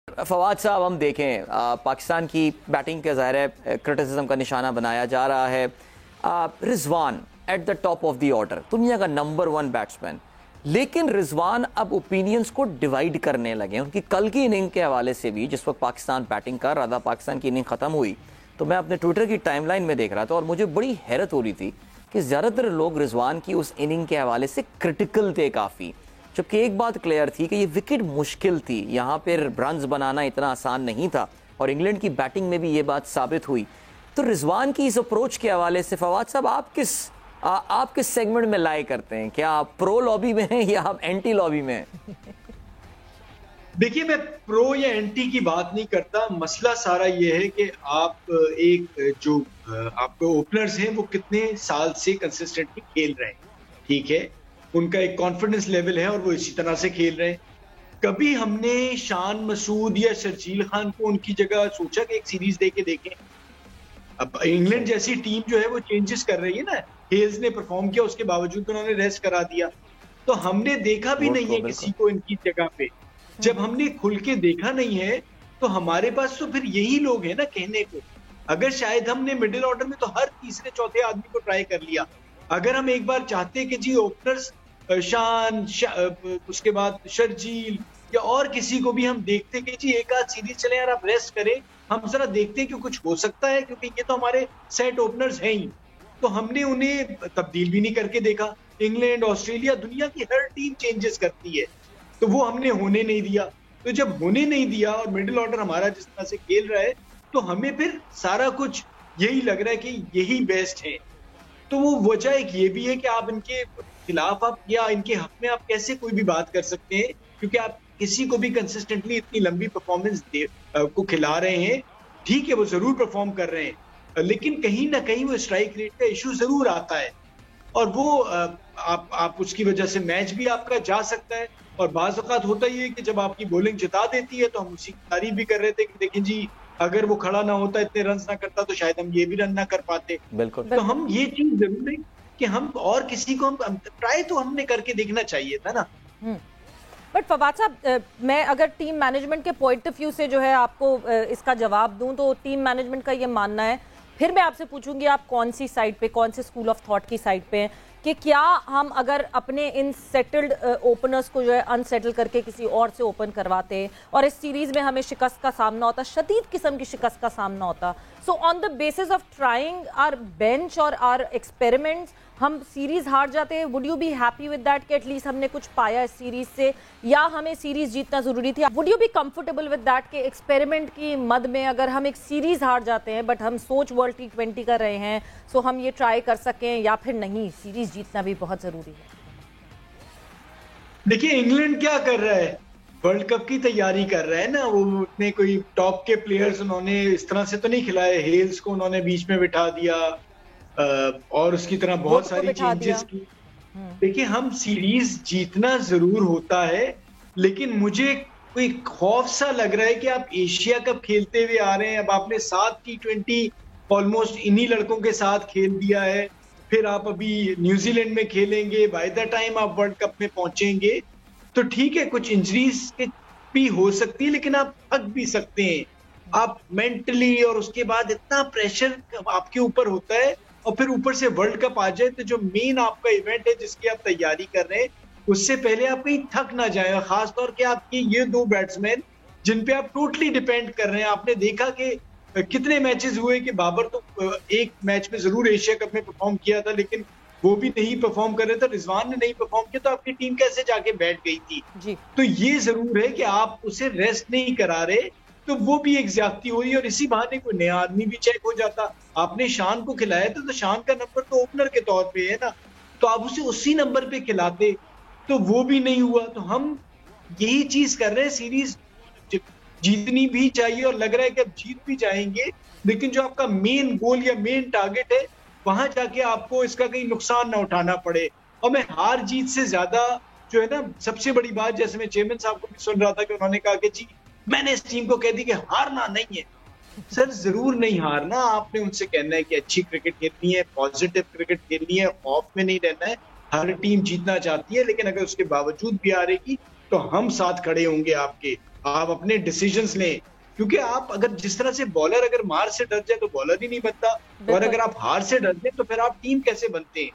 फवाद साहब, हम देखें पाकिस्तान की बैटिंग के ज़ाहिर है क्रिटिसिज्म का निशाना बनाया जा रहा है। Rizwan at the top of the order, दुनिया का नंबर 1 बैट्समैन, लेकिन रिजवान अब ओपिनियंस को डिवाइड करने लगे। उनकी कल की इनिंग के हवाले से भी, जिस वक्त पाकिस्तान बैटिंग कर रहा था, पाकिस्तान की इनिंग ख़त्म हुई, तो मैं अपने ट्विटर की टाइमलाइन में देख रहा था और मुझे बड़ी हैरत हो रही थी कि ज़्यादातर लोग रिजवान की उस इनिंग के हवाले से क्रिटिकल थे काफ़ी, जबकि एक बात क्लियर थी कि ये विकेट मुश्किल थी, यहाँ पर रन्स बनाना इतना आसान नहीं था और इंग्लैंड की बैटिंग में भी ये बात साबित हुई। तो रिजवान की इस अप्रोच के हवाले से फवाद साहब, आप किस सेगमेंट में लाई करते हैं? क्या आप प्रो लॉबी में हैं या आप एंटी लॉबी में हैं? देखिए, मैं प्रो या एंटी की बात नहीं करता। मसला सारा ये है कि आप एक जो आपके ओपनर्स हैं वो कितने साल से कंसिस्टेंटली खेल रहे हैं, ठीक है, उनका एक कॉन्फिडेंस लेवल है और वो इसी तरह से खेल रहे हैं। कभी हमने शान मसूद या शर्जील खान को उनकी जगह सोचा कि एक सीरीज दे के देखें? अब इंग्लैंड जैसी टीम जो है वो चेंजेस कर रही है ना। हेल्स ने परफॉर्म किया, उसके बावजूद उन्होंने रेस्ट करा दिया, तो हमने देखा भी नहीं है किसी को इनकी जगह पे। जब हमने खुल के देखा नहीं है तो हमारे पास तो फिर यही लोग हैं ना कहने को। अगर शायद हमने मिडिल ऑर्डर में तो हर तीसरे चौथे आदमी को ट्राई कर लिया। अगर हम एक बार चाहते कि जी ओपनर्स उसके बाद शर्जील या और किसी को भी हम देखते कि जी एक आध सीरीज चले यार, आप रेस्ट करें, हम जरा देखते हैं कि कुछ हो सकता है, क्योंकि ये तो हमारे सेट ओपनर्स हैं ही। तो हमने उन्हें तब्दील भी नहीं करके देखा। इंग्लैंड, ऑस्ट्रेलिया, दुनिया की हर टीम चेंजेस करती है, तो वो हमने होने नहीं दिया। तो जब होने नहीं दिया और मिडिल ऑर्डर हमारा जिस तरह से खेल रहा है, तो हमें फिर सारा कुछ यही लग रहा है कि यही बेस्ट है। तो वो वजह एक ये भी है कि आप इनके खिलाफ आप या इनके हक में आप कैसे कोई भी बात कर सकते हैं, क्योंकि आप किसी को भी कंसिस्टेंटली इतनी लंबी परफॉर्मेंस को खिला रहे हैं। ठीक है, वो जरूर परफॉर्म कर रहे हैं, लेकिन कहीं ना कहीं वो स्ट्राइक रेट का इशू जरूर आता है और वो आप उसकी वजह से मैच भी आपका जा सकता है। और बाज़ औक़ात होता ही है कि जब आपकी बॉलिंग जिता देती है तो हम उसी की तारीफ भी कर रहे थे कि देखें जी, अगर वो खड़ा ना होता, इतने रन ना करता, तो शायद हम ये भी रन ना कर पाते। बिल्कुल। तो हम ये चीज जरूर है कि हम और किसी को हम ट्राई तो हमने करके देखना चाहिए था ना। बट फवाद साहब, मैं अगर टीम मैनेजमेंट के पॉइंट ऑफ व्यू से जो है आपको इसका जवाब दूं, तो टीम मैनेजमेंट का ये मानना है, फिर मैं आपसे पूछूंगी आप कौन सी साइड पे, कौन से स्कूल ऑफ थॉट की साइड पे हैं, कि क्या हम अगर अपने इन सेटल्ड ओपनर्स को जो है अनसेटल करके किसी और से ओपन करवाते और इस सीरीज में हमें शिकस्त का सामना होता, शदीद किस्म की शिकस्त का सामना होता, so on the basis of trying our bench और आर एक्सपेरिमेंट्स हम सीरीज हार जाते हैं, would you be happy with that कि एटलीस्ट हमने कुछ पाया इस सीरीज से, या हमें सीरीज जीतना जरूरी थी? Would you be comfortable with that कि एक्सपेरिमेंट की मद में अगर हम एक सीरीज हार जाते हैं बट हम सोच वर्ल्ड T20 कर रहे हैं, सो हम ये ट्राई कर सकें, या फिर नहीं, सीरीज जीतना भी बहुत जरूरी है? देखिए, इंग्लैंड क्या कर रहा है, वर्ल्ड कप की तैयारी कर रहा है ना। वो उतने कोई टॉप के प्लेयर्स उन्होंने इस तरह से तो नहीं खिलाए। हेल्स को उन्होंने बीच में बिठा दिया और उसकी तरह बहुत सारी चेंजेस की। देखिए, हम सीरीज जीतना जरूर होता है, लेकिन मुझे कोई खौफ सा लग रहा है कि आप एशिया कप खेलते हुए आ रहे हैं, अब आपने 7 T20 ऑलमोस्ट इन्हीं लड़कों के साथ खेल दिया है, फिर आप अभी न्यूजीलैंड में खेलेंगे, बाय द टाइम आप वर्ल्ड कप में पहुंचेंगे तो ठीक है, कुछ इंजरीज भी हो सकती है, लेकिन आप थक भी सकते हैं। आप मेंटली, और उसके बाद इतना प्रेशर आपके ऊपर होता है, और फिर ऊपर से वर्ल्ड कप आ जाए, तो जो मेन आपका इवेंट है जिसकी आप तैयारी कर रहे हैं, उससे पहले आप कहीं थक ना जाए। खासतौर के आपके ये 2 बैट्समैन जिन पे आप टोटली डिपेंड कर रहे हैं। आपने देखा कि कितने मैचेस हुए कि बाबर तो एक मैच में जरूर एशिया कप में परफॉर्म किया था, लेकिन वो भी नहीं परफॉर्म कर रहे थे, रिजवान ने नहीं परफॉर्म किया, तो आपकी टीम कैसे जाके बैठ गई थी जी। तो ये जरूर है कि आप उसे रेस्ट नहीं करा रहे, तो वो भी एक ज्यादती हो रही है, और इसी बहाने कोई नया आदमी भी चेक हो जाता। आपने शान को खिलाया था, तो शान का नंबर तो ओपनर के तौर पे है ना, तो आप उसे उसी नंबर पे खिलाते, तो वो भी नहीं हुआ। तो हम यही चीज कर रहे हैं, सीरीज जीतनी भी चाहिए और लग रहा है कि अब जीत भी जाएंगे, लेकिन जो आपका मेन गोल या मेन टारगेट है, वहां जाके आपको इसका कहीं नुकसान ना उठाना पड़े। और मैं हार जीत से ज्यादा जो है ना, सबसे बड़ी बात, जैसे मैं चेयरमैन साहब को भी सुन रहा था कि उन्होंने कहा कि जी मैंने इस टीम को कह दी कि हारना नहीं है। सर, जरूर नहीं हारना, आपने उनसे कहना है कि अच्छी क्रिकेट खेलनी है, पॉजिटिव क्रिकेट खेलनी है, खौफ में नहीं रहना है। हर टीम जीतना चाहती है, लेकिन अगर उसके बावजूद भी हारेगी तो हम साथ खड़े होंगे आपके, आप अपने डिसीजंस लें, क्योंकि आप अगर जिस तरह से बॉलर अगर मार से डर जाए तो बॉलर ही नहीं बनता, और अगर आप हार से डर जाए तो फिर आप टीम कैसे बनते हैं।